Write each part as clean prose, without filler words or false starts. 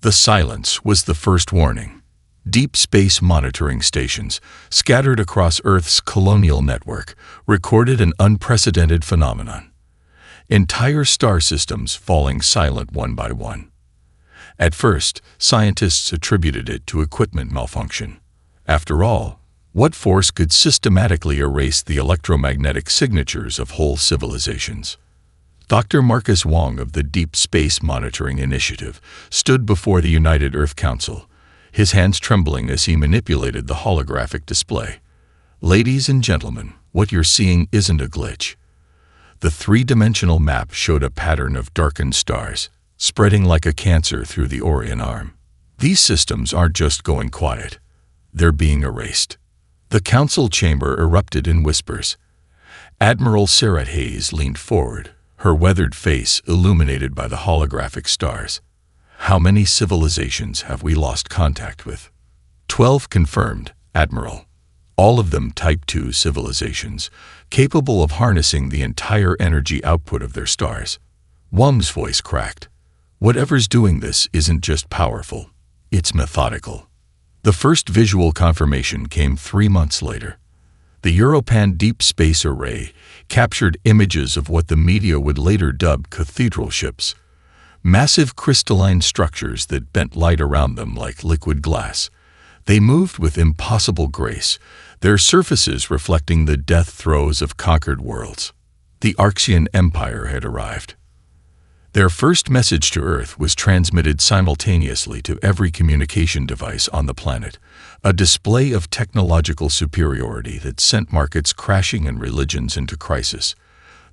The silence was the first warning. Deep space monitoring stations, scattered across Earth's colonial network, recorded an unprecedented phenomenon. Entire star systems falling silent one by one. At first, scientists attributed it to equipment malfunction. After all, what force could systematically erase the electromagnetic signatures of whole civilizations? Dr. Marcus Wong of the Deep Space Monitoring Initiative stood before the United Earth Council, his hands trembling as he manipulated the holographic display. Ladies and gentlemen, what you're seeing isn't a glitch. The three-dimensional map showed a pattern of darkened stars, spreading like a cancer through the Orion Arm. These systems aren't just going quiet. They're being erased. The council chamber erupted in whispers. Admiral Sarah Hayes leaned forward, her weathered face illuminated by the holographic stars. How many civilizations have we lost contact with? 12 confirmed, Admiral. All of them Type 2 civilizations, capable of harnessing the entire energy output of their stars. Wong's voice cracked. Whatever's doing this isn't just powerful, it's methodical. The first visual confirmation came 3 months later. The Europan Deep Space Array captured images of what the media would later dub cathedral ships, massive crystalline structures that bent light around them like liquid glass. They moved with impossible grace, their surfaces reflecting the death throes of conquered worlds. The Arxian Empire had arrived. Their first message to Earth was transmitted simultaneously to every communication device on the planet, a display of technological superiority that sent markets crashing and religions into crisis.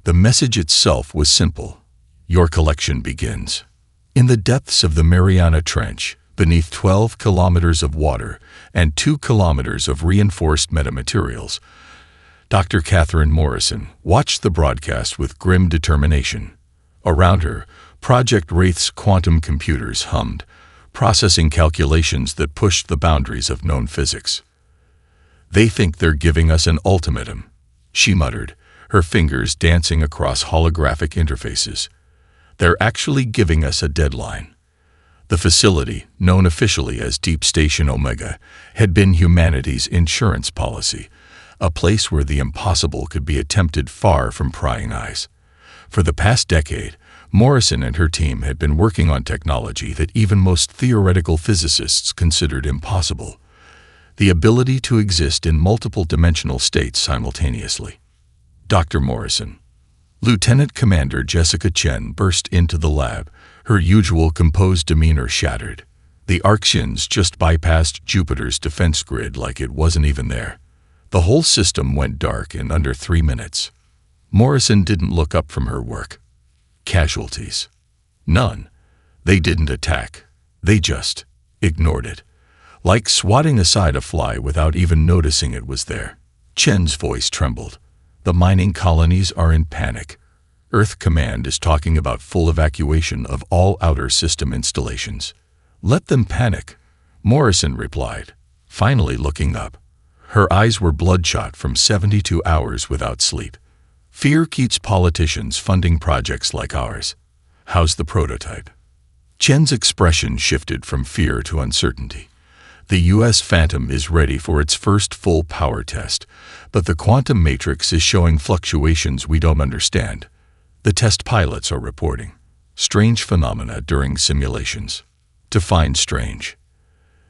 The message itself was simple. Your collection begins. In the depths of the Mariana Trench, beneath 12 kilometers of water and 2 kilometers of reinforced metamaterials, Dr. Catherine Morrison watched the broadcast with grim determination. Around her, Project Wraith's quantum computers hummed, processing calculations that pushed the boundaries of known physics. They think they're giving us an ultimatum, she muttered, her fingers dancing across holographic interfaces. They're actually giving us a deadline. The facility, known officially as Deep Station Omega, had been humanity's insurance policy, a place where the impossible could be attempted far from prying eyes. For the past decade, Morrison and her team had been working on technology that even most theoretical physicists considered impossible: the ability to exist in multiple dimensional states simultaneously. Dr. Morrison. Lieutenant Commander Jessica Chen burst into the lab, her usual composed demeanor shattered. The Arxians just bypassed Jupiter's defense grid like it wasn't even there. The whole system went dark in under 3 minutes. Morrison didn't look up from her work. Casualties? None. They didn't attack. They just ignored it, like swatting aside a fly without even noticing it was there. Chen's voice trembled. The mining colonies are in panic. Earth Command is talking about full evacuation of all outer system installations. Let them panic, Morrison replied, finally looking up. Her eyes were bloodshot from 72 hours without sleep. Fear keeps politicians funding projects like ours. How's the prototype? Chen's expression shifted from fear to uncertainty. The U.S. Phantom is ready for its first full power test, but the quantum matrix is showing fluctuations we don't understand. The test pilots are reporting strange phenomena during simulations. Define strange.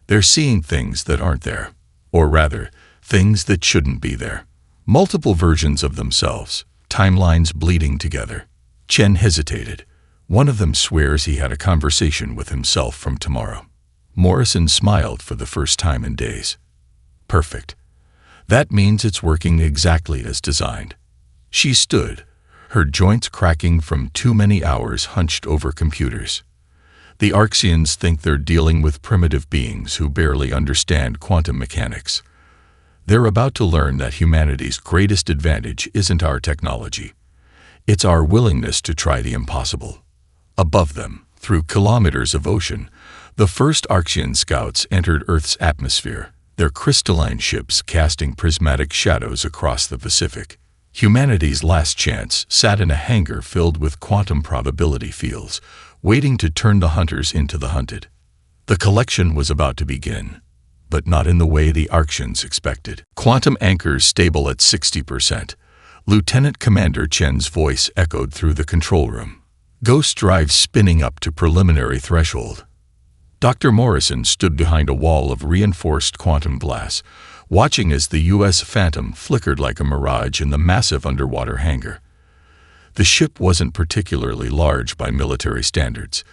They're seeing things that aren't there, or rather, things that shouldn't be there. Multiple versions of themselves, timelines bleeding together. Chen hesitated. One of them swears he had a conversation with himself from tomorrow. Morrison smiled for the first time in days. Perfect. That means it's working exactly as designed. She stood, her joints cracking from too many hours hunched over computers. The Arxians think they're dealing with primitive beings who barely understand quantum mechanics. They're about to learn that humanity's greatest advantage isn't our technology. It's our willingness to try the impossible. Above them, through kilometers of ocean, the first Arxian scouts entered Earth's atmosphere, their crystalline ships casting prismatic shadows across the Pacific. Humanity's last chance sat in a hangar filled with quantum probability fields, waiting to turn the hunters into the hunted. The collection was about to begin, but not in the way the Arctians expected. Quantum anchors stable at 60%. Lieutenant Commander Chen's voice echoed through the control room. Ghost drive spinning up to preliminary threshold. Dr. Morrison stood behind a wall of reinforced quantum glass, watching as the U.S. Phantom flickered like a mirage in the massive underwater hangar. The ship wasn't particularly large by military standards,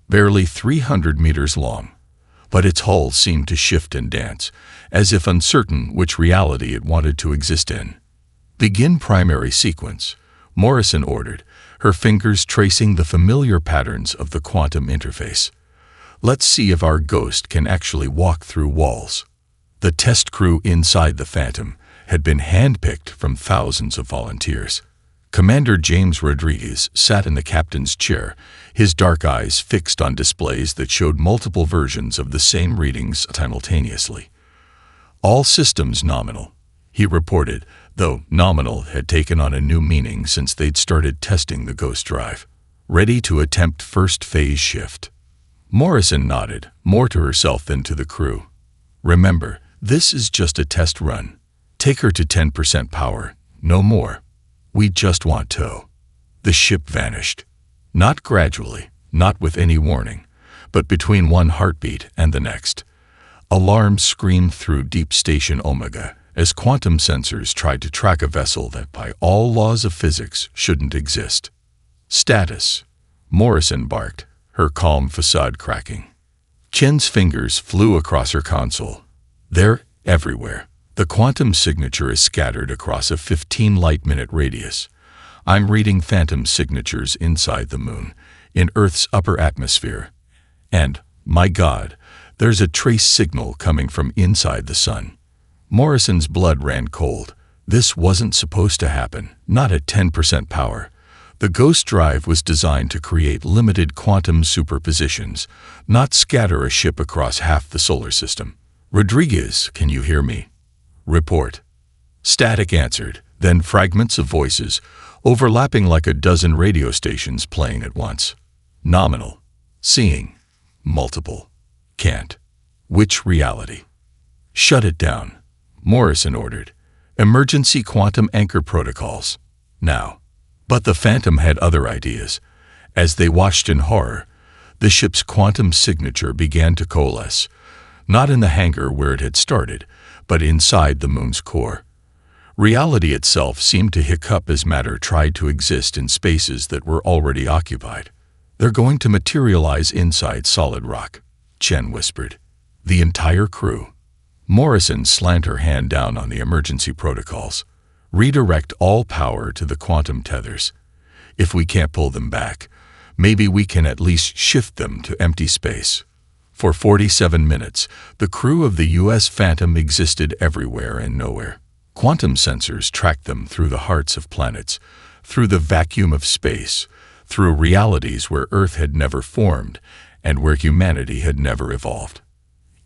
barely 300 meters long, but its hull seemed to shift and dance, as if uncertain which reality it wanted to exist in. "Begin primary sequence," Morrison ordered, her fingers tracing the familiar patterns of the quantum interface. "Let's see if our ghost can actually walk through walls." The test crew inside the Phantom had been handpicked from thousands of volunteers. Commander James Rodriguez sat in the captain's chair, his dark eyes fixed on displays that showed multiple versions of the same readings simultaneously. "All systems nominal," he reported, though nominal had taken on a new meaning since they'd started testing the ghost drive. "Ready to attempt first phase shift." Morrison nodded, more to herself than to the crew. "Remember, this is just a test run. Take her to 10% power, no more. We just want tow." The ship vanished. Not gradually, not with any warning, but between one heartbeat and the next. Alarms screamed through Deep Station Omega as quantum sensors tried to track a vessel that by all laws of physics shouldn't exist. "Status," Morrison barked, her calm facade cracking. Chen's fingers flew across her console. "They're everywhere. The quantum signature is scattered across a 15 light-minute radius. I'm reading phantom signatures inside the moon, in Earth's upper atmosphere. And, my God, there's a trace signal coming from inside the sun." Morrison's blood ran cold. This wasn't supposed to happen, not at 10% power. The ghost drive was designed to create limited quantum superpositions, not scatter a ship across half the solar system. "Rodriguez, can you hear me?" "Report." Static answered, then fragments of voices, overlapping like a dozen radio stations playing at once. "Nominal. Seeing. Multiple. Can't. Which reality?" "Shut it down," Morrison ordered. "Emergency quantum anchor protocols. Now." But the Phantom had other ideas. As they watched in horror, the ship's quantum signature began to coalesce, not in the hangar where it had started, but inside the moon's core. Reality itself seemed to hiccup as matter tried to exist in spaces that were already occupied. "They're going to materialize inside solid rock," Chen whispered. "The entire crew." Morrison slammed her hand down on the emergency protocols. "Redirect all power to the quantum tethers. If we can't pull them back, maybe we can at least shift them to empty space." For 47 minutes, the crew of the U.S. Phantom existed everywhere and nowhere. Quantum sensors tracked them through the hearts of planets, through the vacuum of space, through realities where Earth had never formed and where humanity had never evolved.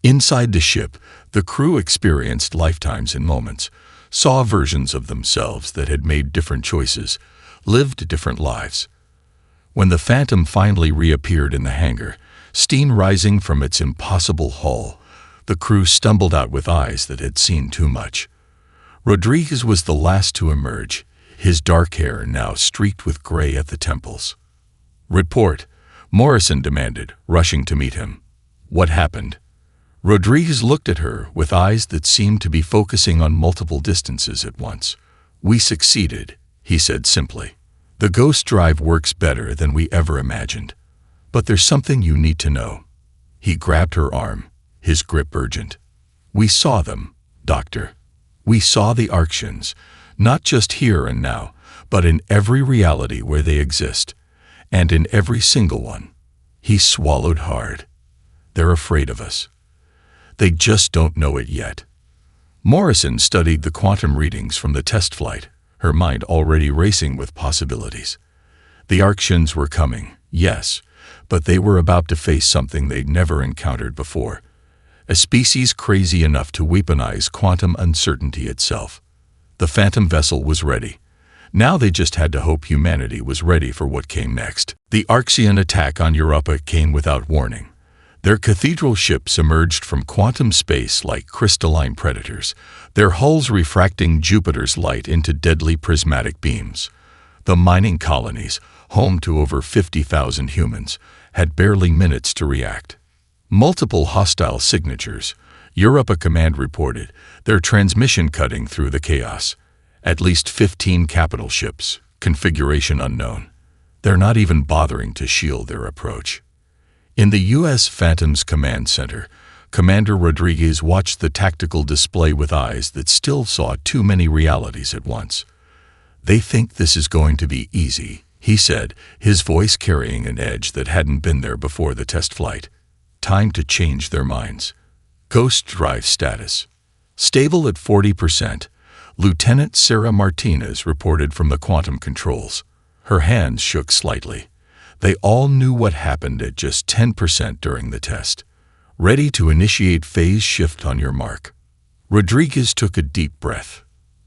Inside the ship, the crew experienced lifetimes in moments, saw versions of themselves that had made different choices, lived different lives. When the Phantom finally reappeared in the hangar, steam rising from its impossible hull, the crew stumbled out with eyes that had seen too much. Rodriguez was the last to emerge, his dark hair now streaked with gray at the temples. "Report," Morrison demanded, rushing to meet him. "What happened?" Rodriguez looked at her with eyes that seemed to be focusing on multiple distances at once. "We succeeded," he said simply. "The ghost drive works better than we ever imagined. But there's something you need to know." He grabbed her arm, his grip urgent. "We saw them, Doctor. We saw the Arctians, not just here and now, but in every reality where they exist, and in every single one." He swallowed hard. "They're afraid of us. They just don't know it yet." Morrison studied the quantum readings from the test flight, her mind already racing with possibilities. The Arctians were coming, yes, but they were about to face something they'd never encountered before. A species crazy enough to weaponize quantum uncertainty itself. The Phantom vessel was ready. Now they just had to hope humanity was ready for what came next. The Arctian attack on Europa came without warning. Their cathedral ships emerged from quantum space like crystalline predators, their hulls refracting Jupiter's light into deadly prismatic beams. The mining colonies, home to over 50,000 humans, had barely minutes to react. Multiple hostile signatures, Europa Command reported, their transmission cutting through the chaos. At least 15 capital ships, configuration unknown. They're not even bothering to shield their approach. In the U.S. Phantom's command center, Commander Rodriguez watched the tactical display with eyes that still saw too many realities at once. "They think this is going to be easy," he said, his voice carrying an edge that hadn't been there before the test flight. "Time to change their minds." Ghost drive status. Stable at 40%, Lieutenant Sarah Martinez reported from the quantum controls. Her hands shook slightly. They all knew what happened at just 10% during the test. "Ready to initiate phase shift on your mark." Rodriguez took a deep breath.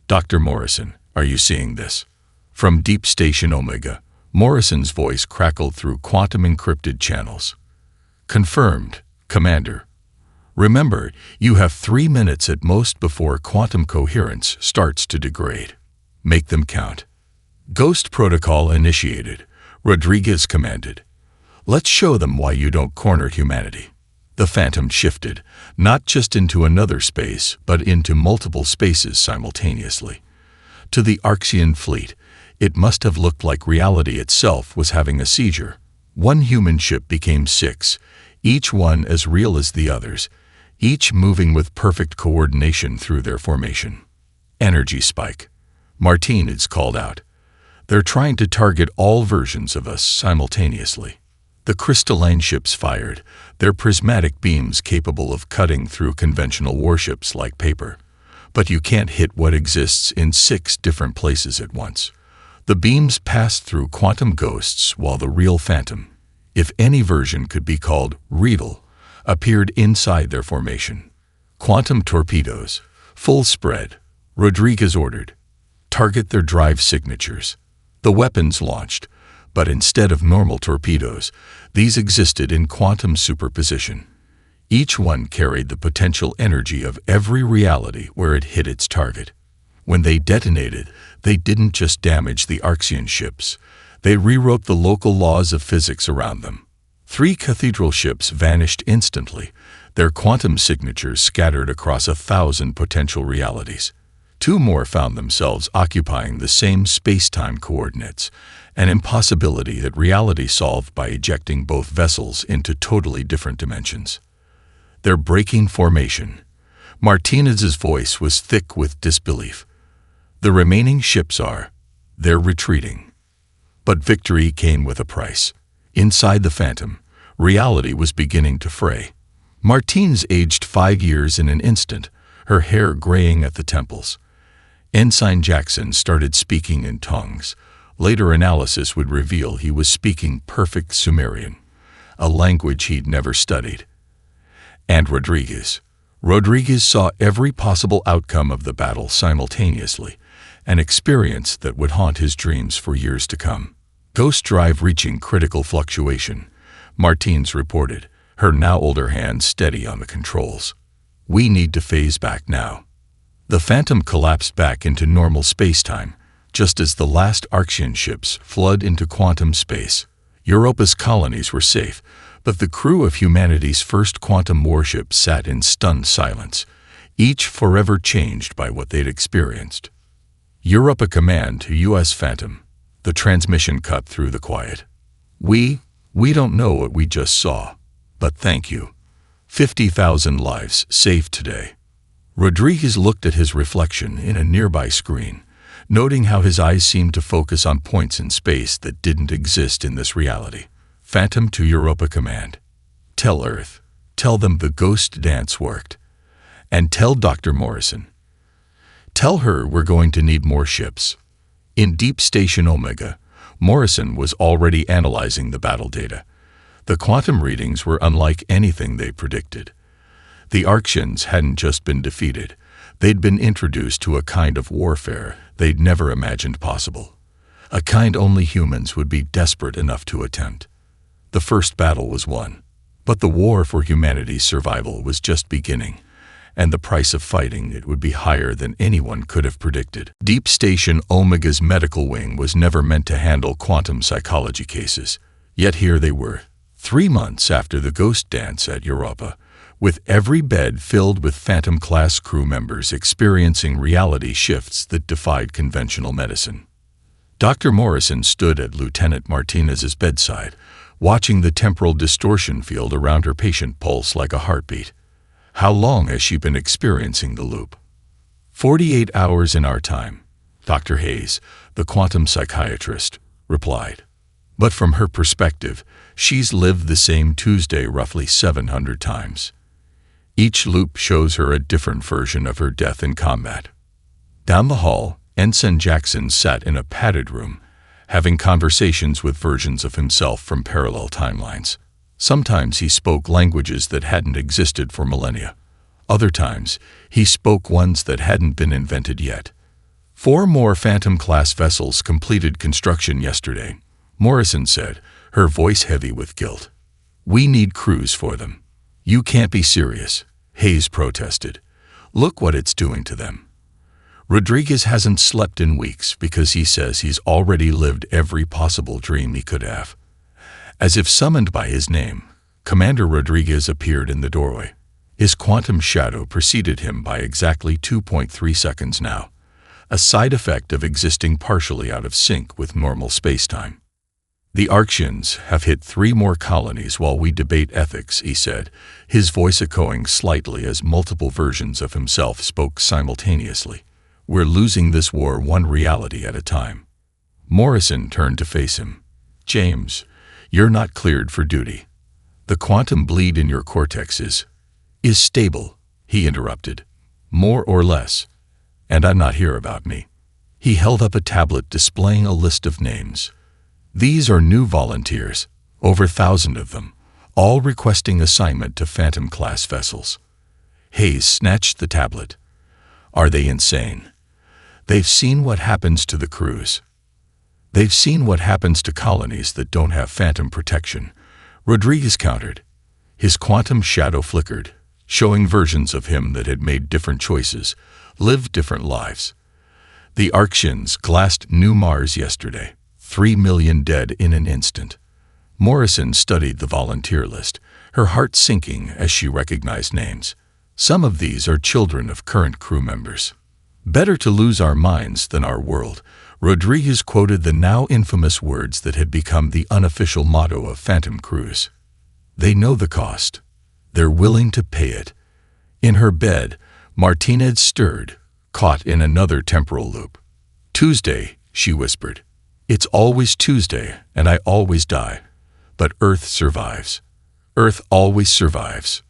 "Dr. Morrison, are you seeing this?" From Deep Station Omega, Morrison's voice crackled through quantum-encrypted channels. "Confirmed, Commander. Remember, you have 3 minutes at most before quantum coherence starts to degrade. Make them count." Ghost protocol initiated, Rodriguez commanded. "Let's show them why you don't corner humanity." The Phantom shifted, not just into another space, but into multiple spaces simultaneously. To the Arxian fleet, it must have looked like reality itself was having a seizure. One human ship became 6, each one as real as the others, each moving with perfect coordination through their formation. "Energy spike," Martinez called out. "They're trying to target all versions of us simultaneously." The crystalline ships fired, their prismatic beams capable of cutting through conventional warships like paper. But you can't hit what exists in 6 different places at once. The beams passed through quantum ghosts while the real Phantom, if any version could be called real, appeared inside their formation. "Quantum torpedoes, full spread," Rodriguez ordered. "Target their drive signatures." The weapons launched, but instead of normal torpedoes, these existed in quantum superposition. Each one carried the potential energy of every reality where it hit its target. When they detonated, they didn't just damage the Arxian ships, they rewrote the local laws of physics around them. 3 cathedral ships vanished instantly, their quantum signatures scattered across 1,000 potential realities. 2 more found themselves occupying the same space-time coordinates, an impossibility that reality solved by ejecting both vessels into totally different dimensions. "They're breaking formation." Martinez's voice was thick with disbelief. "The remaining ships are. They're retreating." But victory came with a price. Inside the Phantom, reality was beginning to fray. Martinez aged 5 years in an instant, her hair graying at the temples. Ensign Jackson started speaking in tongues. Later analysis would reveal he was speaking perfect Sumerian, a language he'd never studied. And Rodriguez saw every possible outcome of the battle simultaneously, an experience that would haunt his dreams for years to come. "Ghost drive reaching critical fluctuation," Martinez reported, her now older hand steady on the controls. "We need to phase back now." The Phantom collapsed back into normal spacetime, just as the last Arxian ships flood into quantum space. Europa's colonies were safe, but the crew of humanity's first quantum warship sat in stunned silence, each forever changed by what they'd experienced. Europa Command to U.S. Phantom. The transmission cut through the quiet. We don't know what we just saw, but thank you. 50,000 lives saved today." Rodriguez looked at his reflection in a nearby screen, noting how his eyes seemed to focus on points in space that didn't exist in this reality. "Phantom to Europa Command. Tell Earth. Tell them the ghost dance worked. And tell Dr. Morrison. Tell her we're going to need more ships." In Deep Station Omega, Morrison was already analyzing the battle data. The quantum readings were unlike anything they predicted. The Arxians hadn't just been defeated, they'd been introduced to a kind of warfare they'd never imagined possible. A kind only humans would be desperate enough to attempt. The first battle was won. But the war for humanity's survival was just beginning, and the price of fighting it would be higher than anyone could have predicted. Deep Station Omega's medical wing was never meant to handle quantum psychology cases. Yet here they were, 3 months after the ghost dance at Europa, with every bed filled with Phantom-class crew members experiencing reality shifts that defied conventional medicine. Dr. Morrison stood at Lieutenant Martinez's bedside, watching the temporal distortion field around her patient pulse like a heartbeat. How long has she been experiencing the loop? 48 hours in our time, Dr. Hayes, the quantum psychiatrist, replied. But from her perspective, she's lived the same Tuesday roughly 700 times. Each loop shows her a different version of her death in combat. Down the hall, Ensign Jackson sat in a padded room, having conversations with versions of himself from parallel timelines. Sometimes he spoke languages that hadn't existed for millennia. Other times, he spoke ones that hadn't been invented yet. 4 more Phantom-class vessels completed construction yesterday, Morrison said, her voice heavy with guilt. We need crews for them. You can't be serious, Hayes protested. Look what it's doing to them. Rodriguez hasn't slept in weeks because he says he's already lived every possible dream he could have. As if summoned by his name, Commander Rodriguez appeared in the doorway. His quantum shadow preceded him by exactly 2.3 seconds now, a side effect of existing partially out of sync with normal spacetime. The Arctians have hit 3 more colonies while we debate ethics, he said, his voice echoing slightly as multiple versions of himself spoke simultaneously. We're losing this war one reality at a time. Morrison turned to face him. James, you're not cleared for duty. The quantum bleed in your cortex is stable, he interrupted. More or less. And I'm not here about me. He held up a tablet displaying a list of names. These are new volunteers, over 1,000 of them, all requesting assignment to Phantom-class vessels. Hayes snatched the tablet. Are they insane? They've seen what happens to the crews. They've seen what happens to colonies that don't have Phantom protection, Rodriguez countered. His quantum shadow flickered, showing versions of him that had made different choices, lived different lives. The Arctians glassed New Mars yesterday. 3 million dead in an instant. Morrison studied the volunteer list, her heart sinking as she recognized names. Some of these are children of current crew members. Better to lose our minds than our world, Rodriguez quoted the now infamous words that had become the unofficial motto of Phantom crews. They know the cost. They're willing to pay it. In her bed, Martinez stirred, caught in another temporal loop. Tuesday, she whispered. It's always Tuesday, and I always die. But Earth survives. Earth always survives.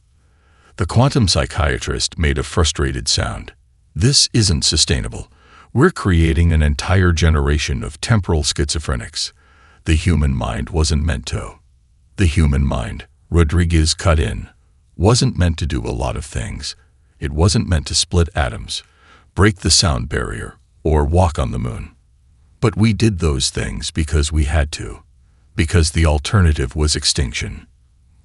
The quantum psychiatrist made a frustrated sound. This isn't sustainable. We're creating an entire generation of temporal schizophrenics. The human mind wasn't meant to. The human mind, Rodriguez cut in, wasn't meant to do a lot of things. It wasn't meant to split atoms, break the sound barrier, or walk on the moon. But we did those things because we had to, because the alternative was extinction.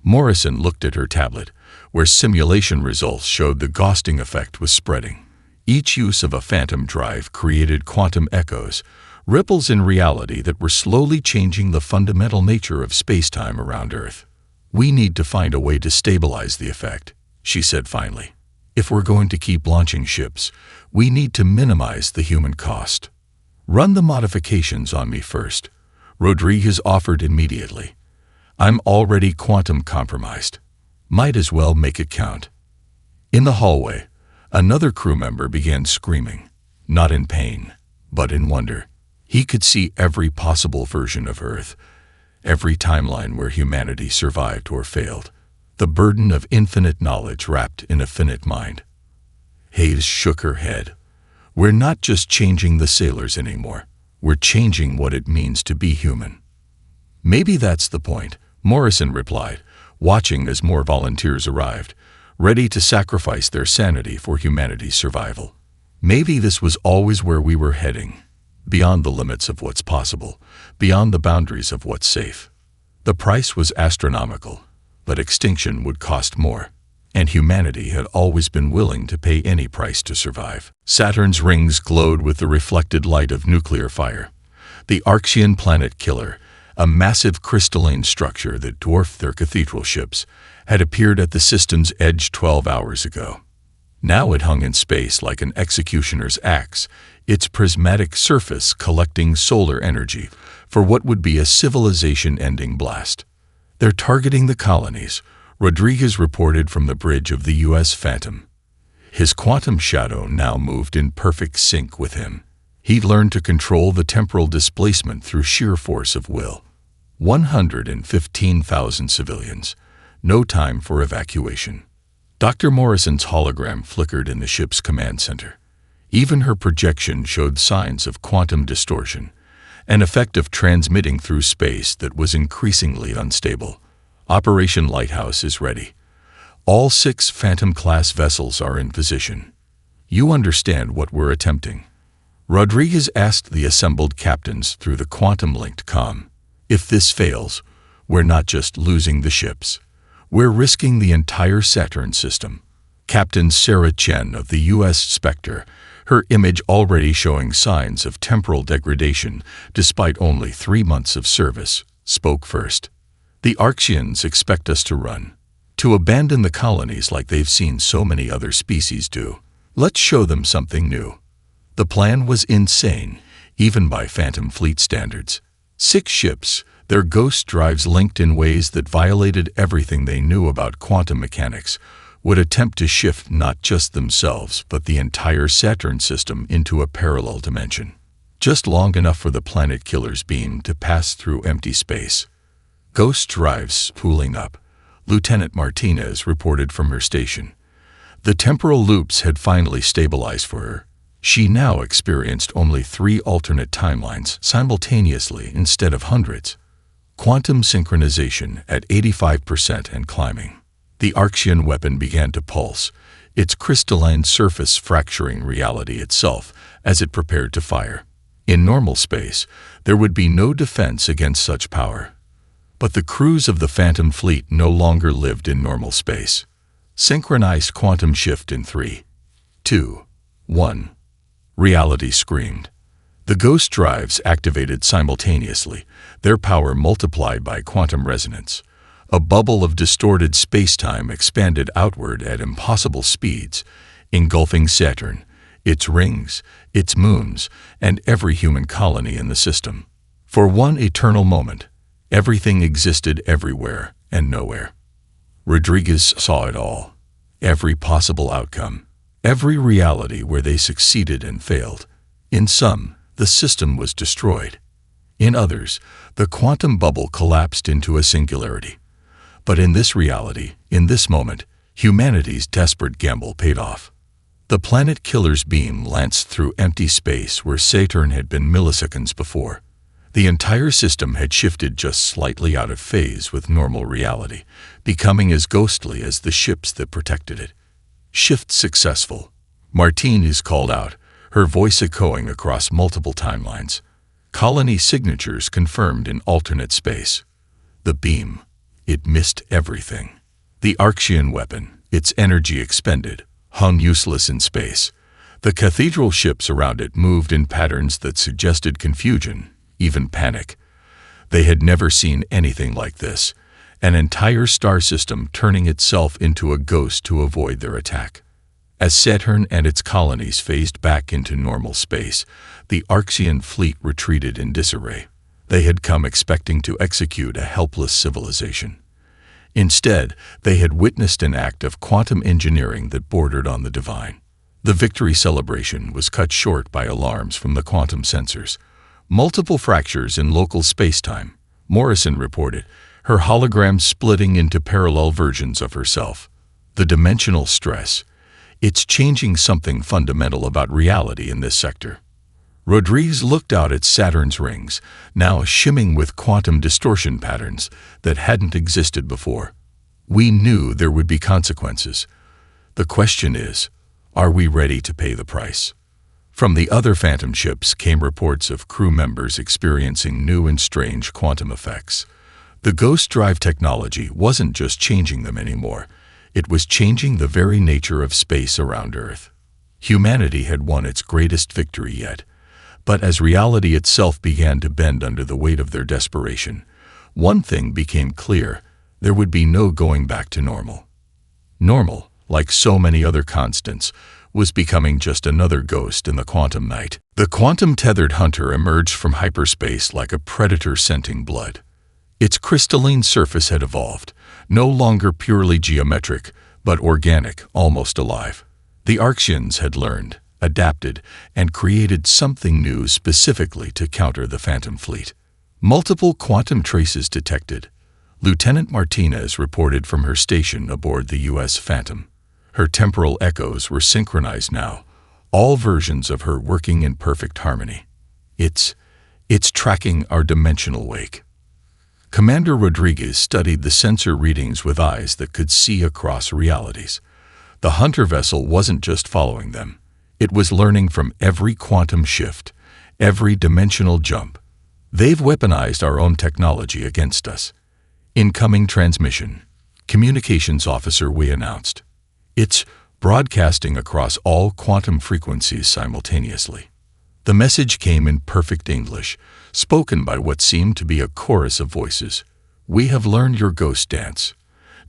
Morrison looked at her tablet, where simulation results showed the ghosting effect was spreading. Each use of a phantom drive created quantum echoes, ripples in reality that were slowly changing the fundamental nature of spacetime around Earth. We need to find a way to stabilize the effect, she said finally. If we're going to keep launching ships, we need to minimize the human cost. Run the modifications on me first, Rodriguez offered immediately. I'm already quantum compromised. Might as well make it count. In the hallway, another crew member began screaming, not in pain, but in wonder. He could see every possible version of Earth, every timeline where humanity survived or failed, the burden of infinite knowledge wrapped in a finite mind. Hayes shook her head. We're not just changing the sailors anymore. We're changing what it means to be human. Maybe that's the point, Morrison replied, watching as more volunteers arrived, ready to sacrifice their sanity for humanity's survival. Maybe this was always where we were heading, beyond the limits of what's possible, beyond the boundaries of what's safe. The price was astronomical. but extinction would cost more. And humanity had always been willing to pay any price to survive. Saturn's rings glowed with the reflected light of nuclear fire. The Archean planet killer, a massive crystalline structure that dwarfed their cathedral ships, had appeared at the system's edge 12 hours ago. Now it hung in space like an executioner's axe, its prismatic surface collecting solar energy for what would be a civilization-ending blast. "They're targeting the colonies," Rodriguez reported from the bridge of the U.S. Phantom. His quantum shadow now moved in perfect sync with him. He'd learned to control the temporal displacement through sheer force of will. 115,000 civilians. No time for evacuation. Dr. Morrison's hologram flickered in the ship's command center. Even her projection showed signs of quantum distortion, an effect of transmitting through space that was increasingly unstable. "Operation Lighthouse is ready. All 6 Phantom-class vessels are in position. You understand what we're attempting?" Rodriguez asked the assembled captains through the quantum-linked comm. "If this fails, we're not just losing the ships. We're risking the entire Saturn system." Captain Sarah Chen of the U.S. Spectre, her image already showing signs of temporal degradation despite only 3 months of service, spoke first. "The Archeans expect us to run, to abandon the colonies like they've seen so many other species do. Let's show them something new." The plan was insane, even by Phantom Fleet standards. 6 ships, their ghost drives linked in ways that violated everything they knew about quantum mechanics, would attempt to shift not just themselves but the entire Saturn system into a parallel dimension. Just long enough for the planet killer's beam to pass through empty space. "Ghost drives spooling up," Lieutenant Martinez reported from her station. The temporal loops had finally stabilized for her. She now experienced only 3 alternate timelines simultaneously instead of hundreds. Quantum synchronization at 85% and climbing. The Archean weapon began to pulse, its crystalline surface fracturing reality itself as it prepared to fire. In normal space, there would be no defense against such power. But the crews of the Phantom Fleet no longer lived in normal space. Synchronized quantum shift in 3, 2, 1. Reality screamed. The ghost drives activated simultaneously, their power multiplied by quantum resonance. A bubble of distorted space-time expanded outward at impossible speeds, engulfing Saturn, its rings, its moons, and every human colony in the system. For one eternal moment, everything existed everywhere and nowhere. Rodriguez saw it all. Every possible outcome. Every reality where they succeeded and failed. In some, the system was destroyed. In others, the quantum bubble collapsed into a singularity. But in this reality, in this moment, humanity's desperate gamble paid off. The planet killer's beam lanced through empty space where Saturn had been milliseconds before. The entire system had shifted just slightly out of phase with normal reality, becoming as ghostly as the ships that protected it. "Shift successful," Martinez called out, her voice echoing across multiple timelines. Colony signatures confirmed in alternate space. The beam, it missed everything. The Archean weapon, its energy expended, hung useless in space. The cathedral ships around it moved in patterns that suggested confusion, even panic. They had never seen anything like this, an entire star system turning itself into a ghost to avoid their attack. As Saturn and its colonies phased back into normal space, the Archean fleet retreated in disarray. They had come expecting to execute a helpless civilization. Instead, they had witnessed an act of quantum engineering that bordered on the divine. The victory celebration was cut short by alarms from the quantum sensors. Multiple fractures in local spacetime, Morrison reported, her hologram splitting into parallel versions of herself. The dimensional stress. It's changing something fundamental about reality in this sector. Rodriguez looked out at Saturn's rings, now shimming with quantum distortion patterns that hadn't existed before. We knew there would be consequences. The question is, are we ready to pay the price? From the other Phantom ships came reports of crew members experiencing new and strange quantum effects. The ghost drive technology wasn't just changing them anymore. It was changing the very nature of space around Earth. Humanity had won its greatest victory yet. But as reality itself began to bend under the weight of their desperation, one thing became clear: there would be no going back to normal. Normal, like so many other constants, was becoming just another ghost in the quantum night. The quantum-tethered hunter emerged from hyperspace like a predator scenting blood. Its crystalline surface had evolved, no longer purely geometric, but organic, almost alive. The Arctians had learned, adapted, and created something new specifically to counter the Phantom fleet. Multiple quantum traces detected. Lieutenant Martinez reported from her station aboard the U.S. Phantom. Her temporal echoes were synchronized now, all versions of her working in perfect harmony. It's tracking our dimensional wake. Commander Rodriguez studied the sensor readings with eyes that could see across realities. The hunter vessel wasn't just following them. It was learning from every quantum shift, every dimensional jump. They've weaponized our own technology against us. Incoming transmission. Communications Officer Wei announced. It's broadcasting across all quantum frequencies simultaneously. The message came in perfect English, spoken by what seemed to be a chorus of voices. We have learned your ghost dance.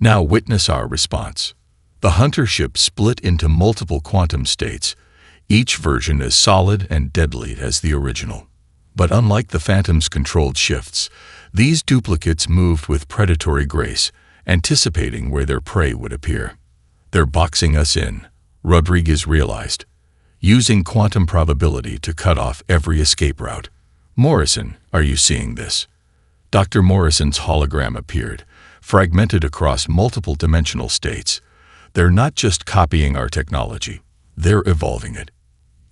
Now witness our response. The hunter ship split into multiple quantum states, each version as solid and deadly as the original. But unlike the Phantom's controlled shifts, these duplicates moved with predatory grace, anticipating where their prey would appear. They're boxing us in, Rodriguez realized, using quantum probability to cut off every escape route. Morrison, are you seeing this? Dr. Morrison's hologram appeared, fragmented across multiple dimensional states. They're not just copying our technology, they're evolving it.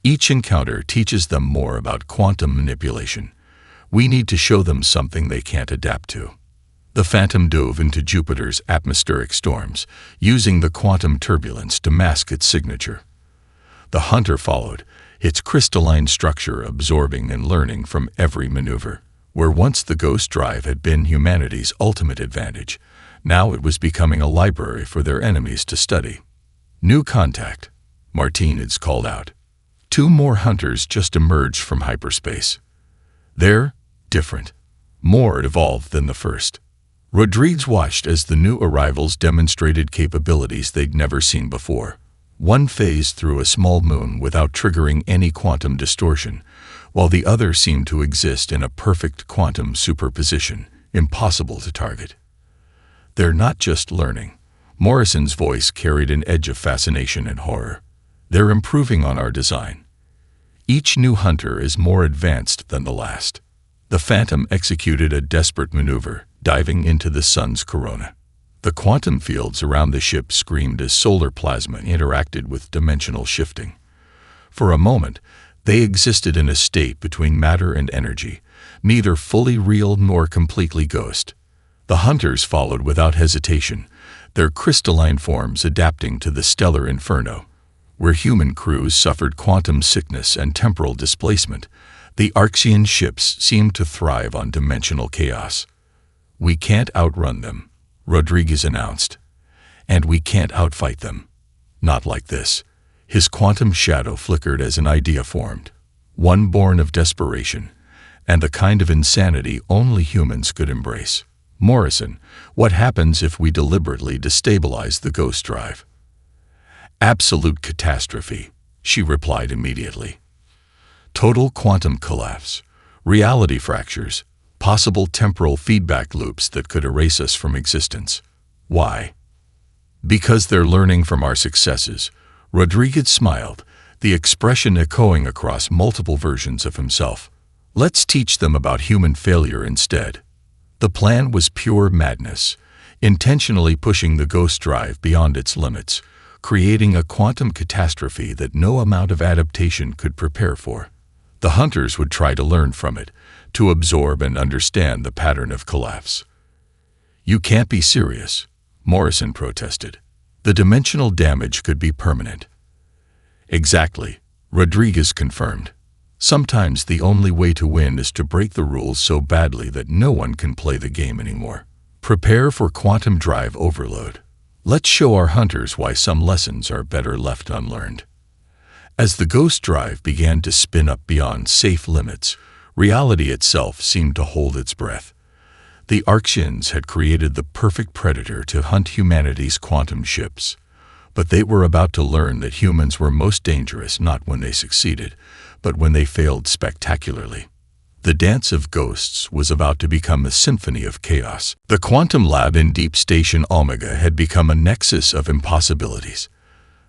Each encounter teaches them more about quantum manipulation. We need to show them something they can't adapt to. The Phantom dove into Jupiter's atmospheric storms, using the quantum turbulence to mask its signature. The hunter followed, its crystalline structure absorbing and learning from every maneuver. Where once the ghost drive had been humanity's ultimate advantage, now it was becoming a library for their enemies to study. New contact, Martinez called out. 2 more hunters just emerged from hyperspace. They're different, more evolved than the first. Rodriguez watched as the new arrivals demonstrated capabilities they'd never seen before. One phased through a small moon without triggering any quantum distortion, while the other seemed to exist in a perfect quantum superposition, impossible to target. They're not just learning. Morrison's voice carried an edge of fascination and horror. They're improving on our design. Each new hunter is more advanced than the last. The Phantom executed a desperate maneuver, diving into the sun's corona. The quantum fields around the ship screamed as solar plasma interacted with dimensional shifting. For a moment, they existed in a state between matter and energy, neither fully real nor completely ghost. The hunters followed without hesitation, their crystalline forms adapting to the stellar inferno. Where human crews suffered quantum sickness and temporal displacement, the Arctian ships seemed to thrive on dimensional chaos. We can't outrun them, Rodriguez announced. And we can't outfight them. Not like this. His quantum shadow flickered as an idea formed, one born of desperation, and the kind of insanity only humans could embrace. Morrison, what happens if we deliberately destabilize the ghost drive? Absolute catastrophe, she replied immediately. Total quantum collapse, reality fractures, possible temporal feedback loops that could erase us from existence. Why? Because they're learning from our successes. Rodriguez smiled, the expression echoing across multiple versions of himself. Let's teach them about human failure instead. The plan was pure madness, intentionally pushing the ghost drive beyond its limits, creating a quantum catastrophe that no amount of adaptation could prepare for. The hunters would try to learn from it, to absorb and understand the pattern of collapse. You can't be serious, Morrison protested. The dimensional damage could be permanent. Exactly, Rodriguez confirmed. Sometimes the only way to win is to break the rules so badly that no one can play the game anymore. Prepare for quantum drive overload. Let's show our hunters why some lessons are better left unlearned. As the ghost drive began to spin up beyond safe limits, reality itself seemed to hold its breath. The Orcs had created the perfect predator to hunt humanity's quantum ships. But they were about to learn that humans were most dangerous not when they succeeded, but when they failed spectacularly. The dance of ghosts was about to become a symphony of chaos. The quantum lab in Deep Station Omega had become a nexus of impossibilities.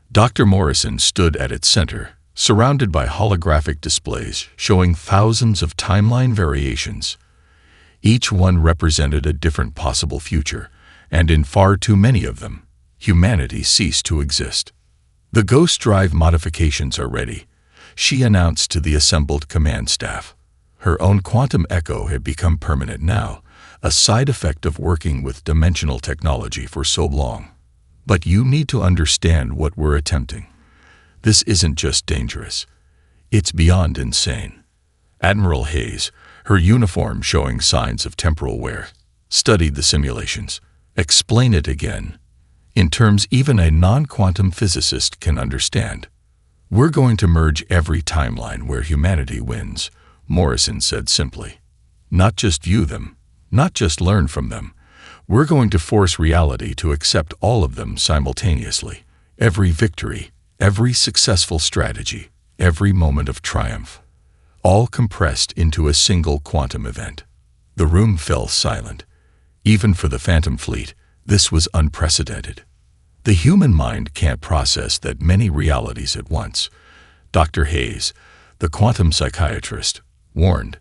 Dr. Morrison stood at its center, surrounded by holographic displays showing thousands of timeline variations. Each one represented a different possible future, and in far too many of them, humanity ceased to exist. The ghost drive modifications are ready, she announced to the assembled command staff. Her own quantum echo had become permanent now, a side effect of working with dimensional technology for so long. But you need to understand what we're attempting. This isn't just dangerous. It's beyond insane. Admiral Hayes, her uniform showing signs of temporal wear, studied the simulations. Explain it again, in terms even a non-quantum physicist can understand. We're going to merge every timeline where humanity wins, Morrison said simply. Not just view them, not just learn from them. We're going to force reality to accept all of them simultaneously. Every victory, every successful strategy, every moment of triumph. All compressed into a single quantum event. The room fell silent. Even for the Phantom Fleet, this was unprecedented. The human mind can't process that many realities at once. Dr. Hayes, the quantum psychiatrist, warned.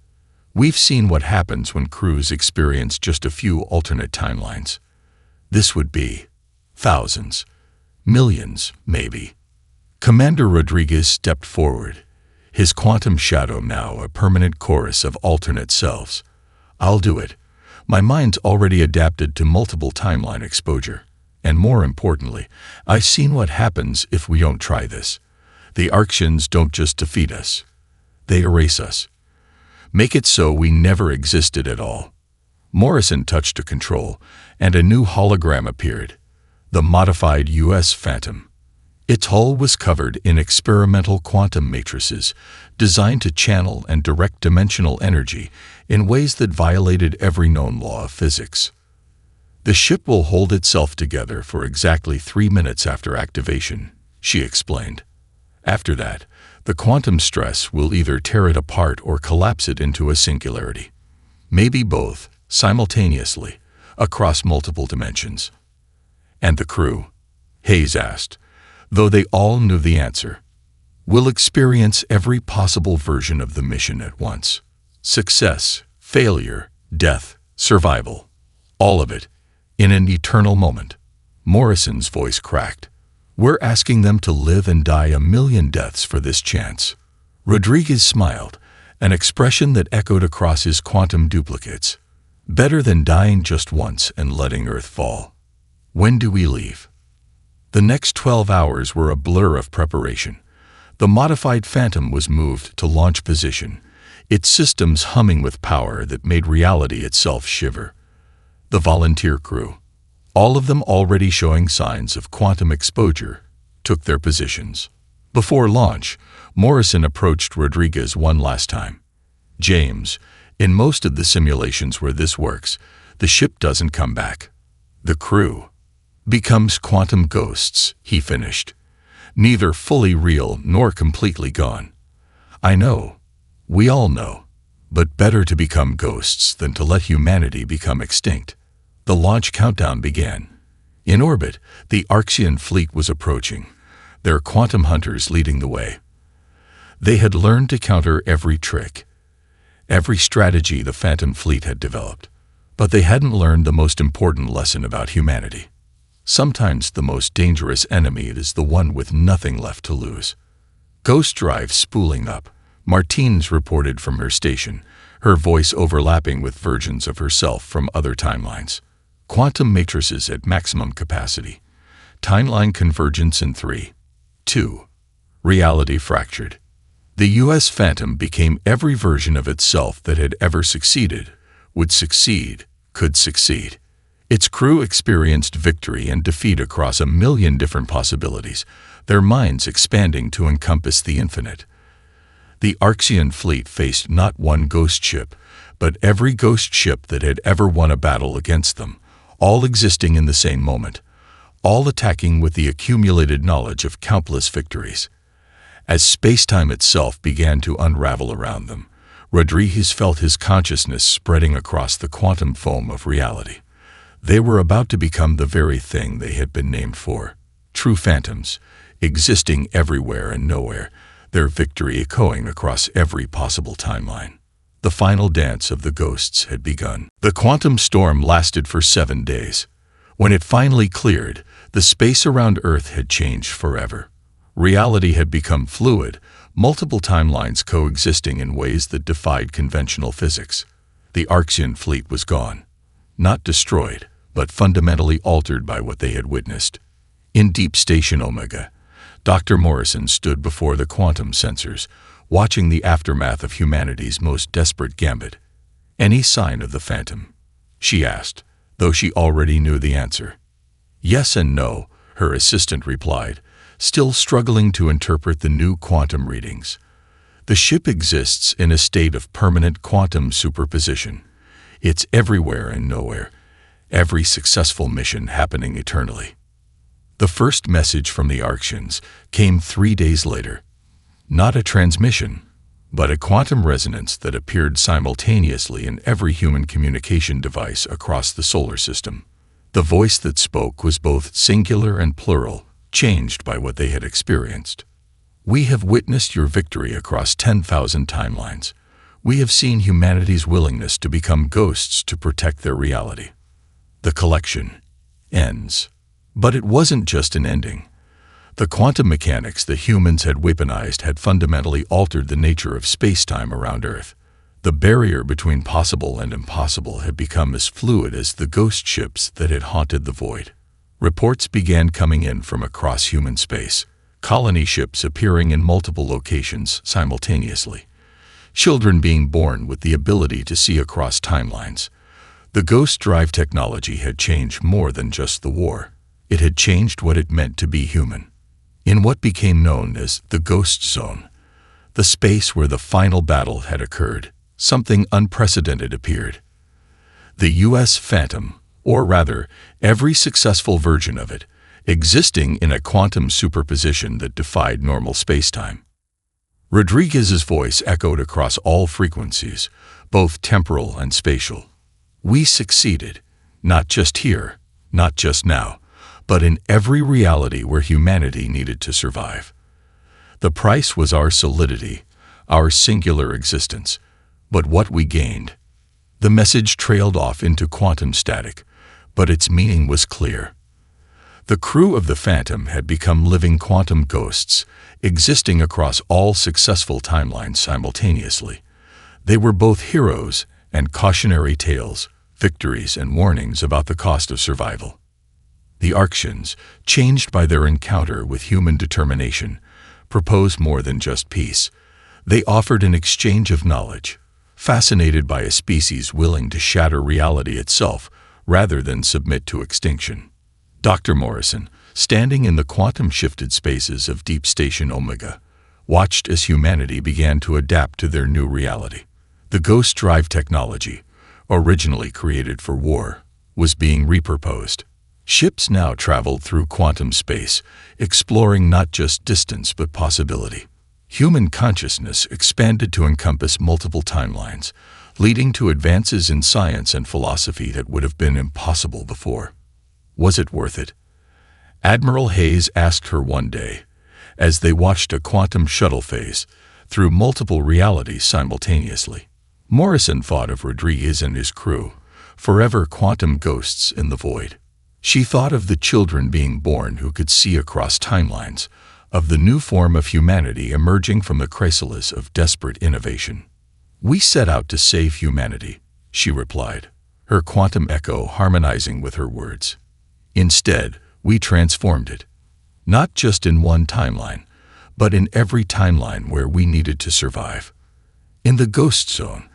We've seen what happens when crews experience just a few alternate timelines. This would be thousands, millions, maybe. Commander Rodriguez stepped forward, his quantum shadow now a permanent chorus of alternate selves. I'll do it. My mind's already adapted to multiple timeline exposure. And more importantly, I've seen what happens if we don't try this. The Orcs don't just defeat us. They erase us. Make it so we never existed at all. Morrison touched a control, and a new hologram appeared. The modified U.S. Phantom. Its hull was covered in experimental quantum matrices designed to channel and direct dimensional energy in ways that violated every known law of physics. The ship will hold itself together for exactly 3 minutes after activation, she explained. After that, the quantum stress will either tear it apart or collapse it into a singularity. Maybe both, simultaneously, across multiple dimensions. And the crew? Hayes asked, though they all knew the answer. Will experience every possible version of the mission at once. Success, failure, death, survival. All of it, in an eternal moment. Morrison's voice cracked. We're asking them to live and die a million deaths for this chance. Rodriguez smiled, an expression that echoed across his quantum duplicates. Better than dying just once and letting Earth fall. When do we leave? The next 12 hours were a blur of preparation. The modified Phantom was moved to launch position, its systems humming with power that made reality itself shiver. The volunteer crew, all of them already showing signs of quantum exposure, took their positions. Before launch, Morrison approached Rodriguez one last time. James, in most of the simulations where this works, the ship doesn't come back. The crew becomes quantum ghosts, he finished. Neither fully real nor completely gone. I know. We all know. But better to become ghosts than to let humanity become extinct. The launch countdown began. In orbit, the Orcian fleet was approaching, their quantum hunters leading the way. They had learned to counter every trick, every strategy the Phantom fleet had developed. But they hadn't learned the most important lesson about humanity. Sometimes the most dangerous enemy is the one with nothing left to lose. Ghost drive spooling up, Martins reported from her station, her voice overlapping with versions of herself from other timelines. Quantum matrices at maximum capacity. Timeline convergence in 3, 2. Reality fractured. The U.S. Phantom became every version of itself that had ever succeeded, would succeed, could succeed. Its crew experienced victory and defeat across a million different possibilities, their minds expanding to encompass the infinite. The Arxian fleet faced not one ghost ship, but every ghost ship that had ever won a battle against them, all existing in the same moment, all attacking with the accumulated knowledge of countless victories. As space-time itself began to unravel around them, Rodriguez felt his consciousness spreading across the quantum foam of reality. They were about to become the very thing they had been named for, true phantoms, existing everywhere and nowhere, their victory echoing across every possible timeline. The final dance of the ghosts had begun. The quantum storm lasted for 7 days. When it finally cleared, the space around Earth had changed forever. Reality had become fluid, multiple timelines coexisting in ways that defied conventional physics. The Arxian fleet was gone. Not destroyed, but fundamentally altered by what they had witnessed. In Deep Station Omega, Dr. Morrison stood before the quantum sensors, watching the aftermath of humanity's most desperate gambit. "Any sign of the phantom?" she asked, though she already knew the answer. "Yes and no," her assistant replied, still struggling to interpret the new quantum readings. "The ship exists in a state of permanent quantum superposition. It's everywhere and nowhere, every successful mission happening eternally." The first message from the Arxians came 3 days later. Not a transmission, but a quantum resonance that appeared simultaneously in every human communication device across the solar system. The voice that spoke was both singular and plural, changed by what they had experienced. "We have witnessed your victory across 10,000 timelines. We have seen humanity's willingness to become ghosts to protect their reality." The collection ends. But it wasn't just an ending. The quantum mechanics that humans had weaponized had fundamentally altered the nature of space-time around Earth. The barrier between possible and impossible had become as fluid as the ghost ships that had haunted the void. Reports began coming in from across human space, colony ships appearing in multiple locations simultaneously, children being born with the ability to see across timelines. The ghost drive technology had changed more than just the war. It had changed what it meant to be human. In what became known as the Ghost Zone, the space where the final battle had occurred, something unprecedented appeared. The U.S. Phantom, or rather, every successful version of it, existing in a quantum superposition that defied normal spacetime. Rodriguez's voice echoed across all frequencies, both temporal and spatial. "We succeeded, not just here, not just now, but in every reality where humanity needed to survive. The price was our solidity, our singular existence, but what we gained." The message trailed off into quantum static, but its meaning was clear. The crew of the Phantom had become living quantum ghosts, existing across all successful timelines simultaneously. They were both heroes and cautionary tales, victories and warnings about the cost of survival. The Arxians, changed by their encounter with human determination, proposed more than just peace. They offered an exchange of knowledge, fascinated by a species willing to shatter reality itself rather than submit to extinction. Dr. Morrison, standing in the quantum-shifted spaces of Deep Station Omega, watched as humanity began to adapt to their new reality. The ghost drive technology, originally created for war, was being repurposed. Ships now traveled through quantum space, exploring not just distance but possibility. Human consciousness expanded to encompass multiple timelines, leading to advances in science and philosophy that would have been impossible before. Was it worth it? Admiral Hayes asked her one day, as they watched a quantum shuttle phase through multiple realities simultaneously. Morrison thought of Rodriguez and his crew, forever quantum ghosts in the void. She thought of the children being born who could see across timelines, of the new form of humanity emerging from the chrysalis of desperate innovation. "We set out to save humanity," she replied, her quantum echo harmonizing with her words. "Instead, we transformed it, not just in one timeline, but in every timeline where we needed to survive." In the Ghost Zone,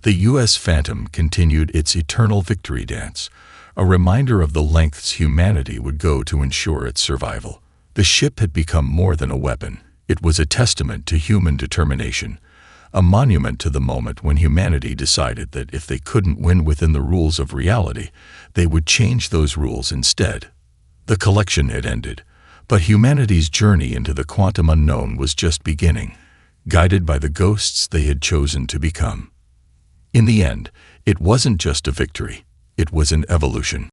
the U.S. Phantom continued its eternal victory dance, a reminder of the lengths humanity would go to ensure its survival. The ship had become more than a weapon. It was a testament to human determination, a monument to the moment when humanity decided that if they couldn't win within the rules of reality, they would change those rules instead. The collection had ended, but humanity's journey into the quantum unknown was just beginning, guided by the ghosts they had chosen to become. In the end, it wasn't just a victory, it was an evolution.